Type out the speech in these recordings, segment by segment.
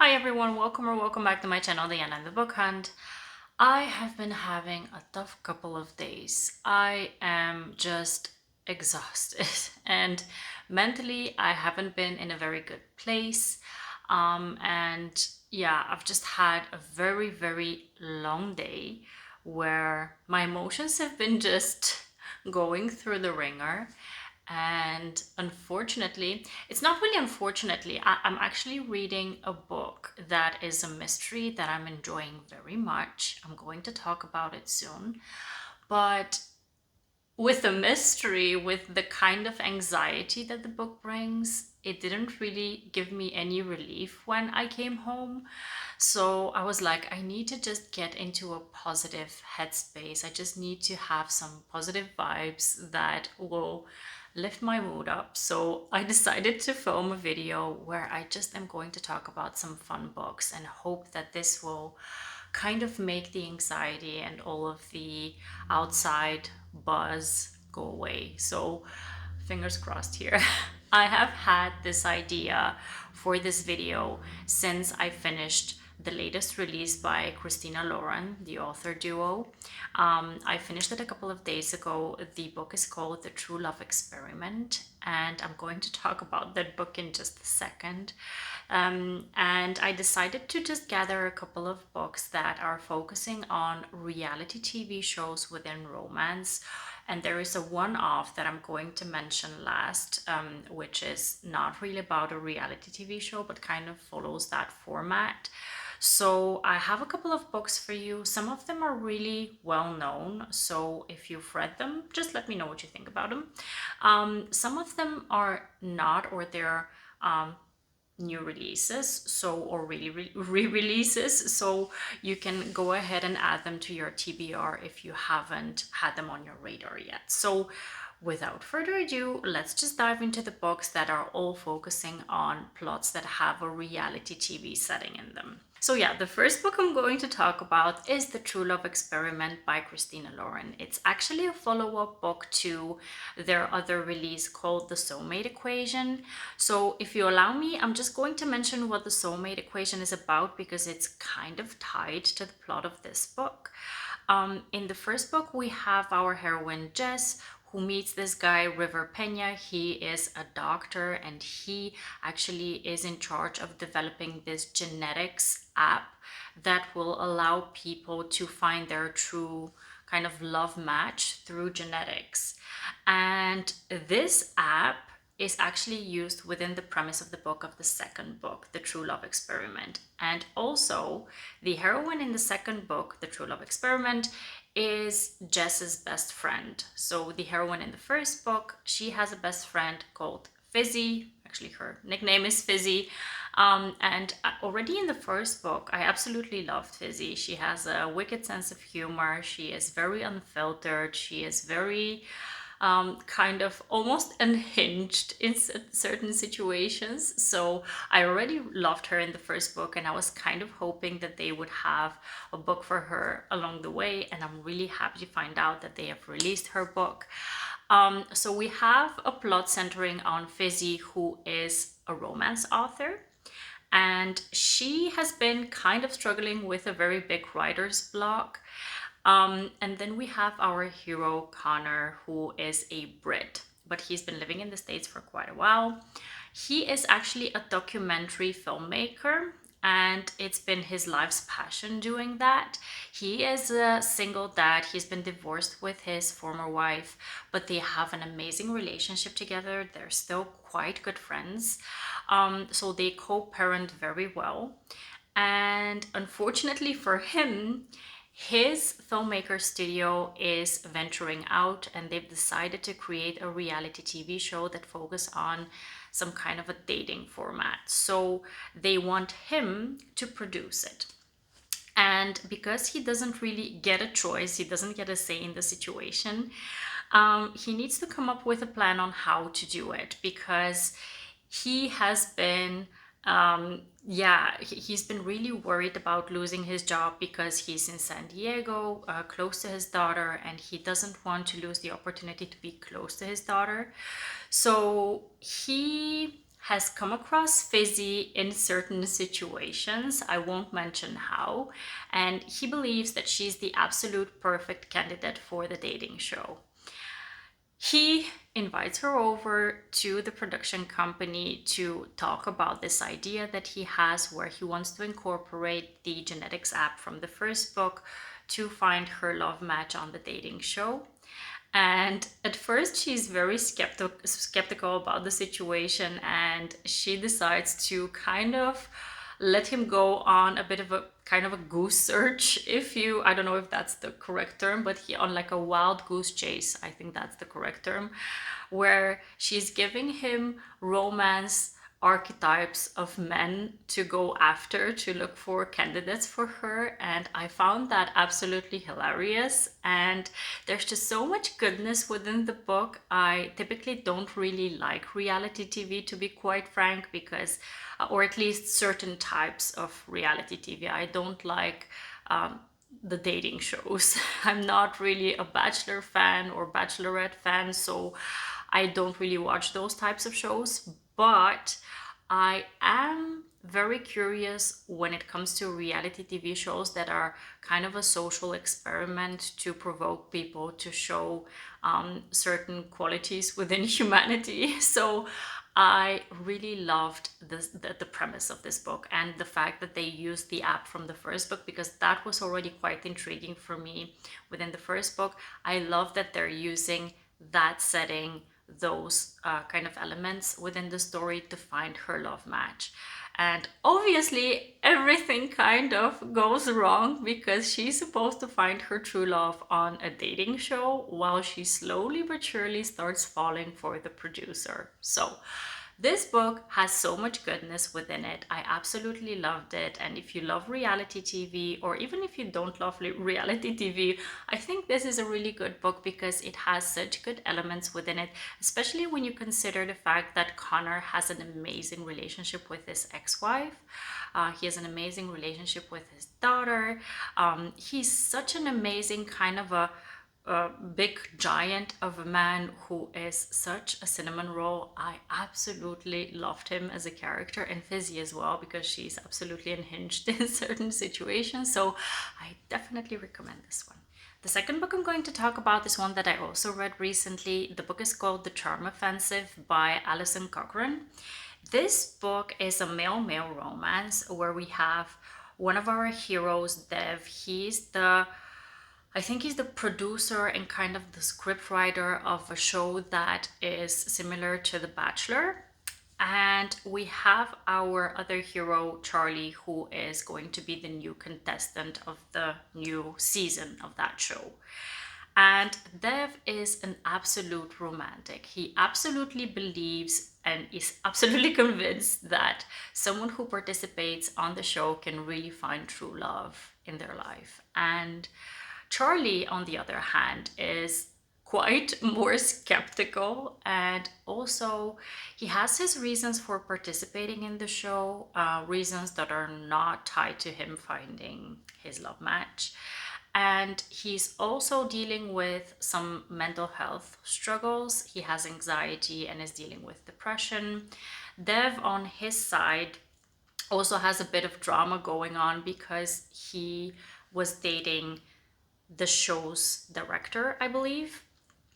Hi everyone, welcome or welcome back to my channel, Diana and the Book Hunt. I have been having a tough couple of days. I am just exhausted and mentally I haven't been in a very good place. And yeah, I've just had a very long day where my emotions have been just going through the ringer. And unfortunately, it's not really unfortunately, I'm actually reading a book that is a mystery that I'm enjoying very much. I'm going to talk about it soon. But with the mystery, with the kind of anxiety that the book brings, it didn't really give me any relief when I came home. So I was like, I need to just get into a positive headspace. I just need to have some positive vibes that will lift my mood up. So I decided to film a video where I just am going to talk about some fun books and hope that this will kind of make the anxiety and all of the outside buzz go away. So fingers crossed here. I have had this idea for this video since I finished the latest release by Christina Lauren, the author duo. I finished it a couple of days ago. The book is called The True Love Experiment, and I'm going to talk about that book in just a second. And I decided to just gather a couple of books that are focusing on reality TV shows within romance. And there is a one-off that I'm going to mention last, which is not really about a reality TV show, but kind of follows that format. So I have a couple of books for you. Some of them are really well known. So if you've read them, just let me know what you think about them. Some of them are not, or they're new releases, so or really re-releases, so you can go ahead and add them to your TBR if you haven't had them on your radar yet. So without further ado, let's just dive into the books that are all focusing on plots that have a reality TV setting in them. So yeah, the first book I'm going to talk about is The True Love Experiment by Christina Lauren. It's actually a follow-up book to their other release called The Soulmate Equation. So if you allow me, I'm just going to mention what The Soulmate Equation is about because it's kind of tied to the plot of this book. In the first book, we have our heroine Jess, who meets this guy, River Pena. He is a doctor and he actually is in charge of developing this genetics app that will allow people to find their true kind of love match through genetics. And this app is actually used within the premise of the book of the second book, The True Love Experiment. And also, the heroine in the second book, The True Love Experiment, is Jess's best friend. So the heroine in the first book, she has a best friend called Fizzy. Actually, her nickname is Fizzy. And already in the first book, I absolutely loved Fizzy. She has a wicked sense of humor. She is very unfiltered. She is very kind of almost unhinged in certain situations. So I already loved her in the first book, and I was kind of hoping that they would have a book for her along the way. And I'm really happy to find out that they have released her book. So we have a plot centering on Fizzy, who is a romance author. And she has been kind of struggling with a very big writer's block. And then we have our hero, Connor, who is a Brit, but he's been living in the States for quite a while. He is actually a documentary filmmaker, and it's been his life's passion doing that. He is a single dad. He's been divorced with his former wife, but they have an amazing relationship together. They're still quite good friends. So they co-parent very well. And unfortunately for him, his filmmaker studio is venturing out and they've decided to create a reality TV show that focuses on some kind of a dating format. So they want him to produce it. And because he doesn't really get a choice, he doesn't get a say in the situation, he needs to come up with a plan on how to do it because he has been he's been really worried about losing his job because he's in San Diego, close to his daughter, and he doesn't want to lose the opportunity to be close to his daughter. So he has come across Fizzy in certain situations. I won't mention how. And he believes that she's the absolute perfect candidate for the dating show. He invites her over to the production company to talk about this idea that he has, where he wants to incorporate the genetics app from the first book to find her love match on the dating show. And at first, she's very skeptical about the situation, and she decides to kind of let him go on a bit of a kind of a goose search, if you, I don't know if that's the correct term, but he on like a wild goose chase, I think that's the correct term, where she's giving him romance archetypes of men to go after to look for candidates for her. And I found that absolutely hilarious, and there's just so much goodness within the book. I typically don't really like reality TV, to be quite frank, because or at least certain types of reality TV. I don't like the dating shows. I'm not really a Bachelor fan or Bachelorette fan, so I don't really watch those types of shows. But I am very curious when it comes to reality TV shows that are kind of a social experiment to provoke people to show certain qualities within humanity. So I really loved the premise of this book, and the fact that they used the app from the first book, because that was already quite intriguing for me within the first book. I love that they're using that setting, those kind of elements within the story to find her love match. And obviously, everything kind of goes wrong, because she's supposed to find her true love on a dating show while she slowly but surely starts falling for the producer. So, this book has so much goodness within it. I absolutely loved it. And if you love reality TV, or even if you don't love reality TV, I think this is a really good book because it has such good elements within it, especially when you consider the fact that Connor has an amazing relationship with his ex-wife. He has an amazing relationship with his daughter. He's such an amazing kind of a big giant of a man who is such a cinnamon roll. I absolutely loved him as a character, and Fizzy as well, because she's absolutely unhinged in certain situations. So I definitely recommend this one. The second book I'm going to talk about is one that I also read recently. The book is called The Charm Offensive by Alison Cochrun. This book is a male-male romance where we have one of our heroes, Dev. I think he's the producer and kind of the script writer of a show that is similar to The Bachelor. And we have our other hero, Charlie, who is going to be the new contestant of the new season of that show. And Dev is an absolute romantic. He absolutely believes and is absolutely convinced that someone who participates on the show can really find true love in their life. And Charlie, on the other hand, is quite more skeptical, and also he has his reasons for participating in the show, reasons that are not tied to him finding his love match. And he's also dealing with some mental health struggles. He has anxiety and is dealing with depression. Dev, on his side, also has a bit of drama going on because he was dating the show's director, I believe,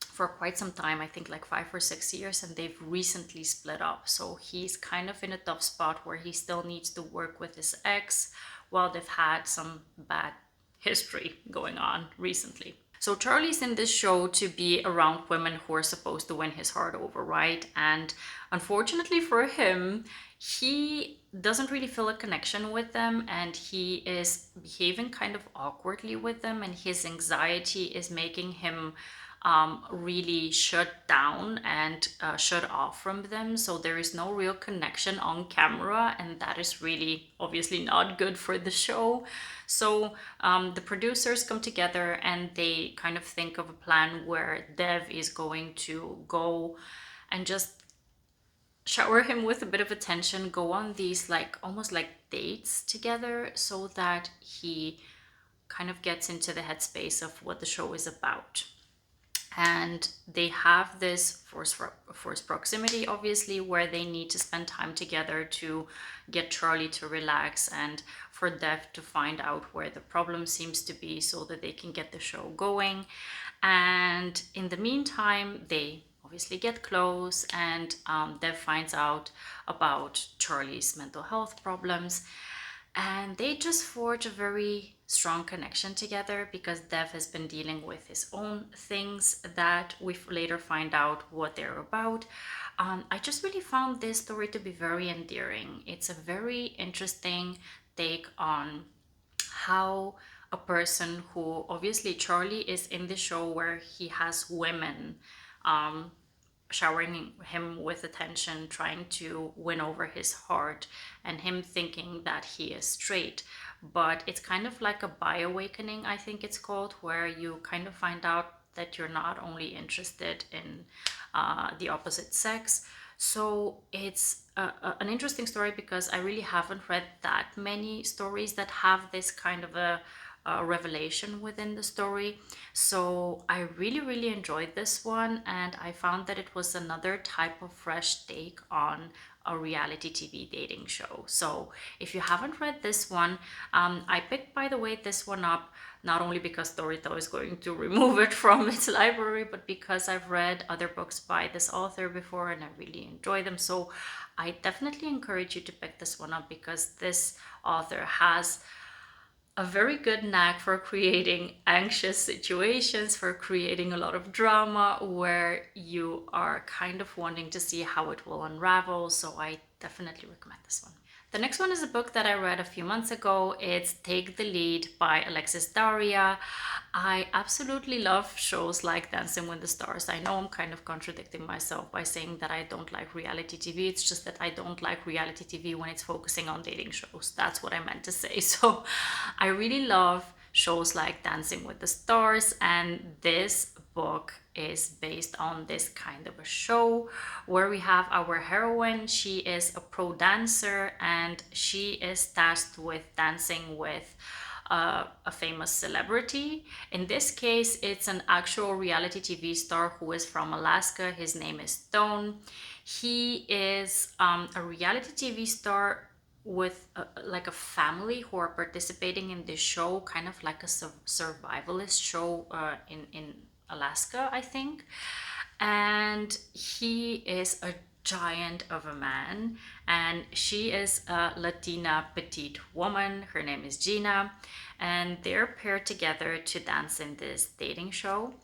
for quite some time, I think like 5 or 6 years, and they've recently split up. So he's kind of in a tough spot where he still needs to work with his ex while they've had some bad history going on recently. So Charlie's in this show to be around women who are supposed to win his heart over, right? And unfortunately for him, he doesn't really feel a connection with them, and he is behaving kind of awkwardly with them, and his anxiety is making him really shut down and shut off from them. So there is no real connection on camera, and that is really obviously not good for the show. So the producers come together and they kind of think of a plan where Dev is going to go and just shower him with a bit of attention, go on these like almost like dates together, so that he kind of gets into the headspace of what the show is about. and they have this forced proximity, obviously, where they need to spend time together to get Charlie to relax and for Dev to find out where the problem seems to be so that they can get the show going. And in the meantime, they obviously get close, and Dev finds out about Charlie's mental health problems, and they just forge a very strong connection together because Dev has been dealing with his own things that we later find out what they're about. I just really found this story to be very endearing. It's a very interesting take on how a person who, obviously Charlie is in the show where he has women showering him with attention, trying to win over his heart, and him thinking that he is straight. But it's kind of like a bi awakening, I think it's called, where you kind of find out that you're not only interested in the opposite sex. So it's an interesting story because I really haven't read that many stories that have this kind of a revelation within the story. So I really, really enjoyed this one, and I found that it was another type of fresh take on a reality TV dating show. So if you haven't read this one, I picked, by the way, this one up not only because Dorito is going to remove it from its library, but because I've read other books by this author before and I really enjoy them. So I definitely encourage you to pick this one up because this author has a very good knack for creating anxious situations, for creating a lot of drama where you are kind of wanting to see how it will unravel. So I definitely recommend this one. The next one is a book that I read a few months ago. It's Take the Lead by Alexis Daria. I absolutely love shows like Dancing with the Stars. I know I'm kind of contradicting myself by saying that I don't like reality TV. It's just that I don't like reality TV when it's focusing on dating shows. That's what I meant to say. So I really love shows like Dancing with the Stars, and this book is based on this kind of a show where we have our heroine. She is a pro dancer and she is tasked with dancing with a famous celebrity. In this case, it's an actual reality TV star who is from Alaska. His name is Stone. He is a reality TV star with like a family who are participating in this show, kind of like a survivalist show in Alaska, I think. And he is a giant of a man, and she is a Latina petite woman. Her name is Gina, and they're paired together to dance in this dating show.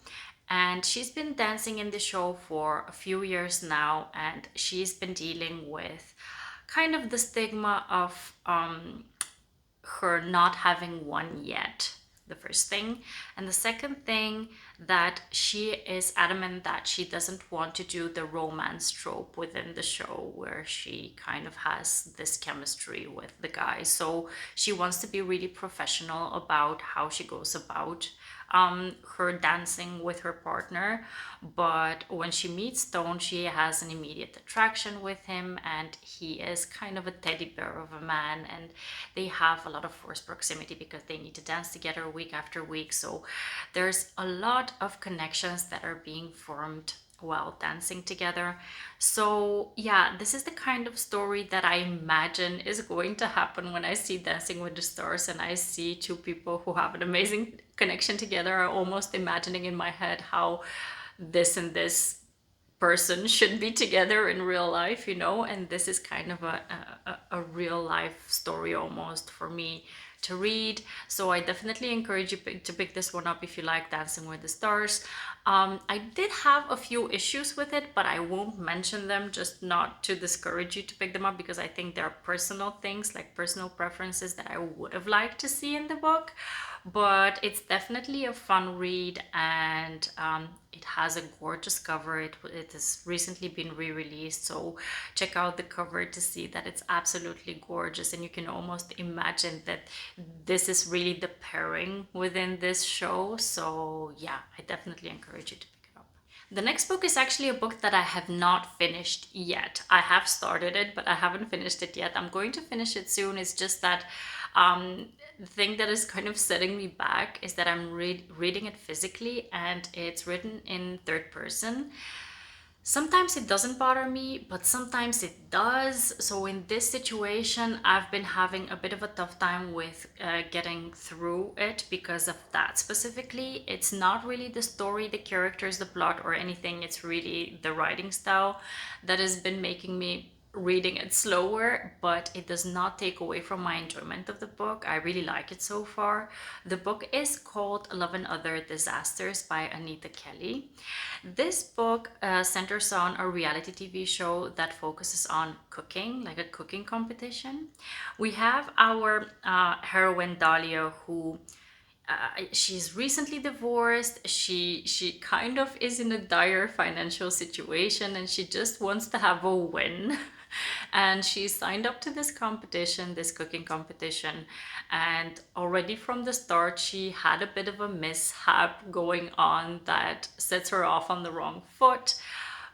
And she's been dancing in the show for a few years now, and she's been dealing with kind of the stigma of her not having won yet, the first thing. And the second thing, that she is adamant that she doesn't want to do the romance trope within the show where she kind of has this chemistry with the guy. So she wants to be really professional about how she goes about her dancing with her partner. But when she meets Stone, she has an immediate attraction with him, and he is kind of a teddy bear of a man, and they have a lot of forced proximity because they need to dance together week after week. So there's a lot of connections that are being formed while dancing together. So yeah, this is the kind of story that I imagine is going to happen when I see Dancing with the Stars and I see two people who have an amazing connection together. I'm almost imagining in my head how this and this person should be together in real life, you know. And this is kind of a real life story almost for me to read. So I definitely encourage you to pick this one up if you like Dancing with the Stars. I did have a few issues with it, but I won't mention them, just not to discourage you to pick them up, because I think there are personal things, like personal preferences, that I would have liked to see in the book. But it's definitely a fun read, and it has a gorgeous cover. It has recently been re-released, so check out the cover to see that it's absolutely gorgeous, and you can almost imagine that this is really the pairing within this show. So yeah, I definitely encourage you to pick it up. The next book is actually a book that I have not finished yet. I have started it, but I haven't finished it yet. I'm going to finish it soon. It's just that the thing that is kind of setting me back is that I'm reading it physically and it's written in third person. Sometimes it doesn't bother me, but sometimes it does. So in this situation, I've been having a bit of a tough time with getting through it because of that specifically. It's not really the story, the characters, the plot, or anything. It's really the writing style that has been making me reading it slower, but it does not take away from my enjoyment of the book. I really like it so far. The book is called Love and Other Disasters by Anita Kelly. This book centers on a reality TV show that focuses on cooking, like a cooking competition. We have our heroine Dalia, who she's recently divorced. She kind of is in a dire financial situation and she just wants to have a win. And she signed up to this competition, this cooking competition, and already from the start she had a bit of a mishap going on that sets her off on the wrong foot.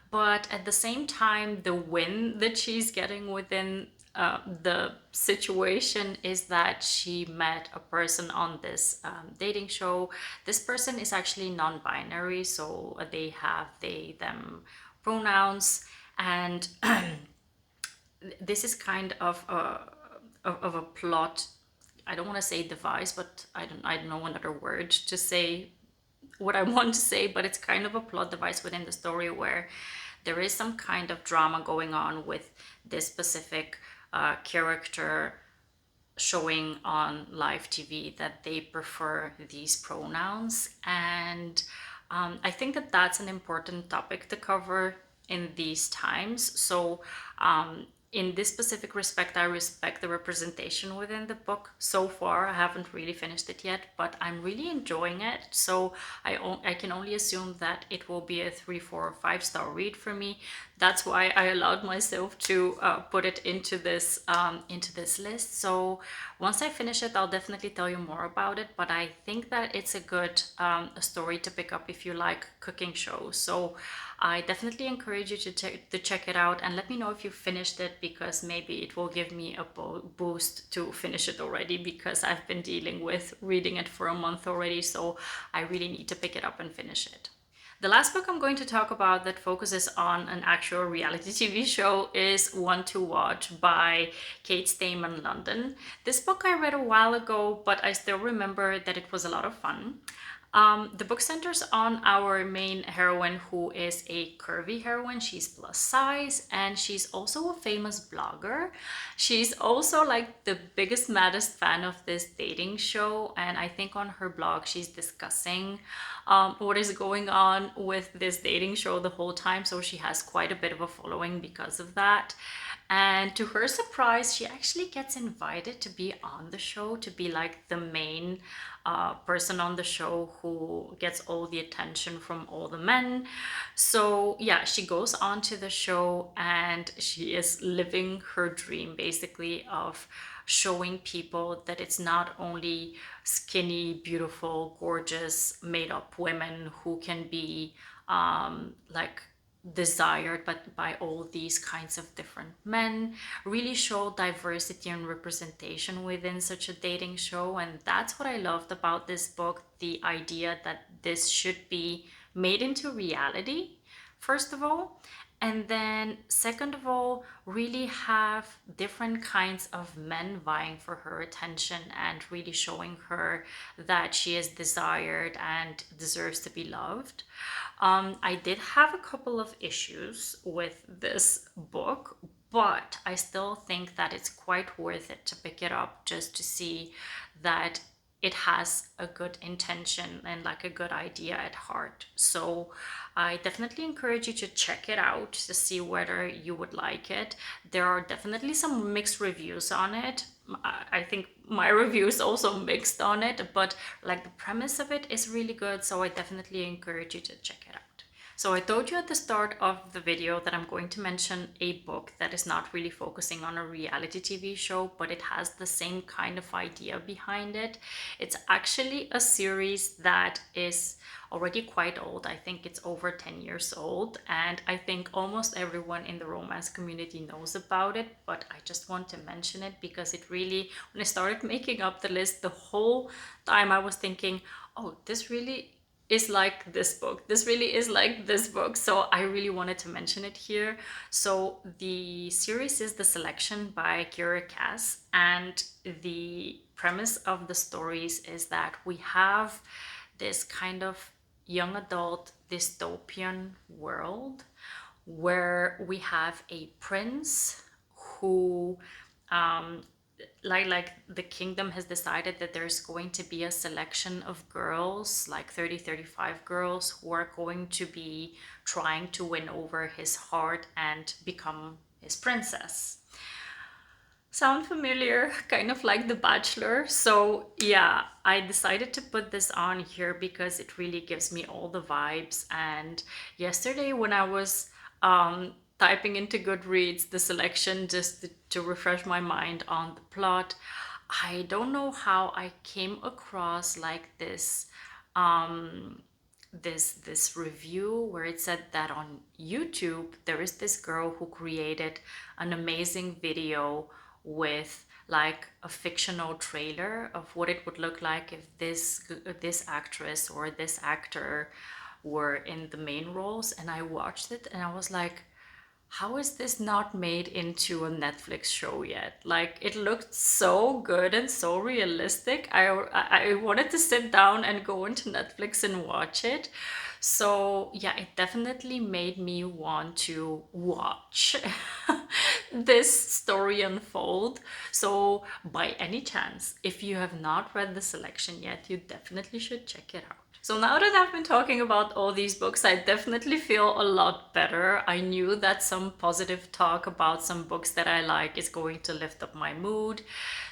But at the same time, the win that she's getting within the situation is that she met a person on this dating show. This person is actually non-binary, so they have they them pronouns, and this is kind of a plot. I don't want to say device, but I don't know another word to say what I want to say, but it's kind of a plot device within the story where there is some kind of drama going on with this specific character showing on live TV that they prefer these pronouns. And I think that that's an important topic to cover in these times. So in this specific respect, I respect the representation within the book so far. I haven't really finished it yet, but I'm really enjoying it. So I can only assume that it will be a 3, 4, or 5 star read for me. That's why I allowed myself to put it into this list. So once I finish it, I'll definitely tell you more about it. But I think that it's a good story to pick up if you like cooking shows. So I definitely encourage you to check it out and let me know if you finished it, because maybe it will give me a boost to finish it already, because I've been dealing with reading it for a month already, so I really need to pick it up and finish it. The last book I'm going to talk about that focuses on an actual reality TV show is One to Watch by Kate Stayman London. This book I read a while ago, but I still remember that it was a lot of fun. The book centers on our main heroine, who is a curvy heroine. She's plus size and she's also a famous blogger. She's also like the biggest, maddest fan of this dating show. And I think on her blog, she's discussing what is going on with this dating show the whole time. So she has quite a bit of a following because of that. And to her surprise, she actually gets invited to be on the show, to be like the main person on the show who gets all the attention from all the men. So yeah, she goes on to the show and she is living her dream basically of showing people that it's not only skinny, beautiful, gorgeous, made up women who can be like desired but by all these kinds of different men. Really show diversity and representation within such a dating show. And that's what I loved about this book, the idea that this should be made into reality, first of all, and then second of all, really have different kinds of men vying for her attention and really showing her that she is desired and deserves to be loved. I did have a couple of issues with this book, but I still think that it's quite worth it to pick it up just to see that it has a good intention and like a good idea at heart. So I definitely encourage you to check it out to see whether you would like it. There are definitely some mixed reviews on it. I think my review is also mixed on it, but like the premise of it is really good. So I definitely encourage you to check it out. So I told you at the start of the video that I'm going to mention a book that is not really focusing on a reality TV show, but it has the same kind of idea behind it. It's actually a series that is already quite old. I think it's over 10 years old, and I think almost everyone in the romance community knows about it, but I just want to mention it because it really, when I started making up the list, the whole time I was thinking, oh, this really is like this book. This really is like this book. So I really wanted to mention it here. So the series is The Selection by Kiera, and the premise of the stories is that we have this kind of young adult dystopian world where we have a prince who like the kingdom has decided that there's going to be a selection of girls, like 35 girls, who are going to be trying to win over his heart and become his princess. Sound familiar? Kind of like The Bachelor. So yeah, I decided to put this on here because it really gives me all the vibes. And yesterday when I was typing into Goodreads the selection just to refresh my mind on the plot, I don't know how I came across like this review where it said that on YouTube there is this girl who created an amazing video with like a fictional trailer of what it would look like if this actress or this actor were in the main roles. And I watched it and I was like, how is this not made into a Netflix show yet? Like, it looked so good and so realistic. I wanted to sit down and go into Netflix and watch it. So yeah, it definitely made me want to watch this story unfold. So by any chance, if you have not read The Selection yet, you definitely should check it out. So now that I've been talking about all these books, I definitely feel a lot better. I knew that some positive talk about some books that I like is going to lift up my mood.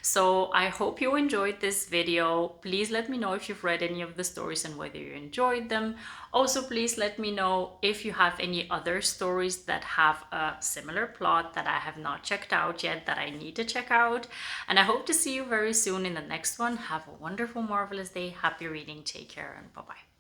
So I hope you enjoyed this video. Please let me know if you've read any of the stories and whether you enjoyed them. Also, please let me know if you have any other stories that have a similar plot that I have not checked out yet that I need to check out. And I hope to see you very soon in the next one. Have a wonderful, marvelous day. Happy reading. Take care and bye-bye.